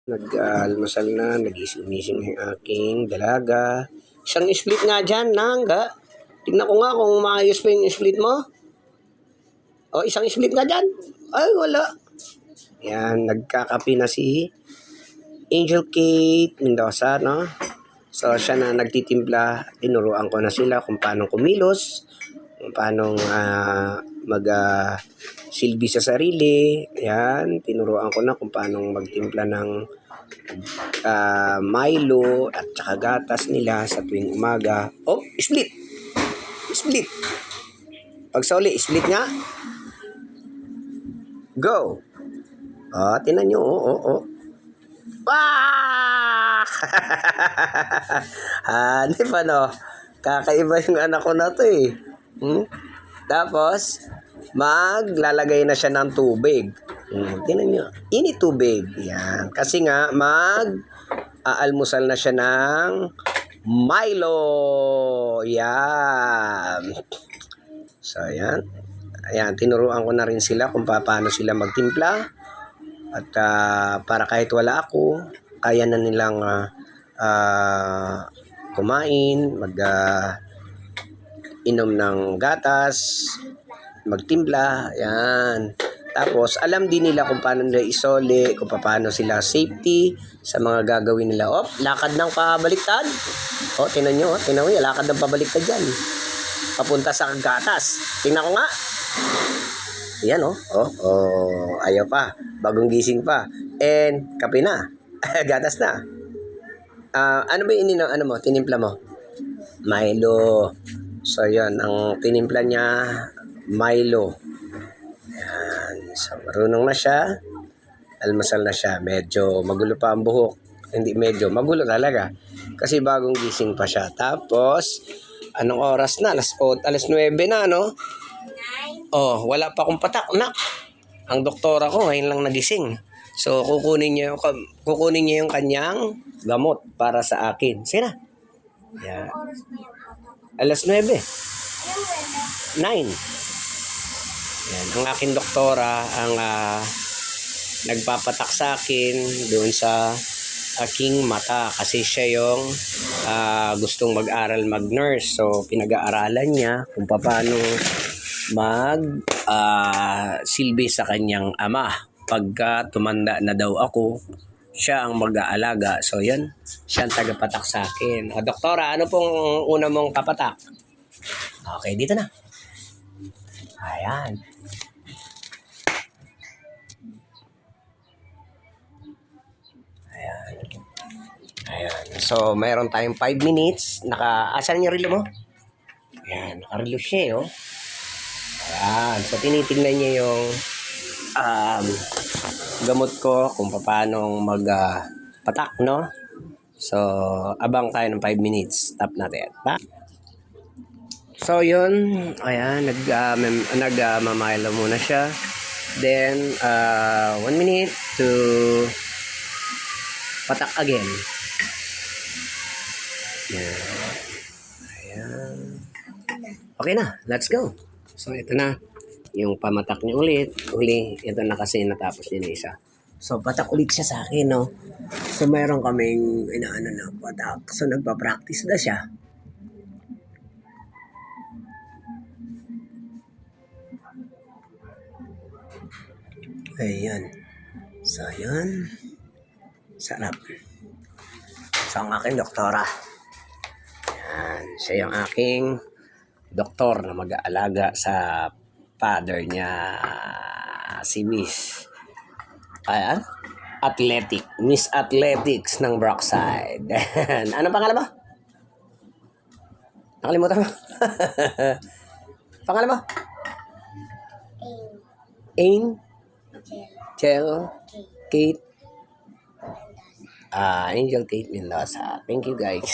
Nag-almusal na, nagising-gising na yung aking dalaga. Isang split nga dyan, nangga. Tignan ko nga kung maayos pa yung split mo. O, isang split nga dyan. Ay, wala. Yan, nagkakape na si Angel Kate Mendoza, no? So, siya na nagtitimpla. Tinuruan ko na sila kung paano kumilos, kung paano silbi sa sarili. Yan, tinuruan ko na kung paano magtimpla ng Milo at saka gatas nila sa tuwing umaga. Oh, split! Split! Pag sa uli, split nga. Go! Oh, tinan nyo. Oh. Ah! Hanip ano? Kakaiba yung anak ko na to eh. Tapos, maglalagay na siya ng tubig. Tinan nyo. Init tubig. Yan. Kasi nga, aalmusal na siya ng Milo. Yan. So, yan. Ayan, tinuruan ko na rin sila kung paano sila magtimpla. At para kahit wala ako, kaya na nilang kumain, inom ng gatas, magtimpla, yan. Tapos, alam din nila kung paano nila isole, kung paano sila safety sa mga gagawin nila. Oh, lakad ng pabaliktad. Oh, tinan nyo, lakad ng pabaliktad dyan. Papunta sa gatas. Tingnan ko nga. Yan, oh. Ayaw pa. Bagong gising pa. And, kape na. Gatas na. Ano ba yung tinimpla mo? Milo. So, yan. Ang tinimpla niya, Milo. Yan. So, marunong na siya. Almasal na siya. Medyo magulo pa ang buhok. Hindi medyo. Magulo talaga. Kasi bagong gising pa siya. Tapos, anong oras na? Alas 9 na, no? Oh, wala pa akong patak. Ang doktora ko ngayon lang nagising. So, kukunin niya yung kanyang gamot para sa akin. Sige na. Yeah. Alas 9. 9. Yan. Ang aking doktora ang nagpapatak sa akin doon sa aking mata kasi siya yung gustong mag-aral mag-nurse. So, pinag-aaralan niya kung paano silbi sa kanyang ama. Pagka tumanda na daw ako, siya ang mag-aalaga. So, yan. Siya ang tagapatak sa akin. Doktora, ano pong una mong kapatak? Okay, dito na. Ayan. So, mayroon tayong 5 minutes. Asan yung relo mo? Ayan, nakarelo siya, oh. Ayan. So, tinitingnan niya yung gamot ko kung paano magpatak, no? So, abang tayo ng 5 minutes. Stop natin. So, yun. Ayan, nagmamilo muna siya. Then, 1 minute to patak again. Ayan. Okay na, let's go. So, ito na. Yung pamatak niya ulit. Ito na kasi natapos niya na isa. So, patak ulit siya sa akin, no? So, mayroon kaming na patak. So, nagpa-practice na siya. Ayan. So, yun. Sarap. So, ang aking doktora. Ayan. Siya yung aking doktor na mag-aalaga sa father niya, si Miss. Ayan. Miss Athletics ng Brookside. Ano pangalan mo? Nakalimutan mo? Pangalan mo? Angel Kate Mendoza. Thank you, guys.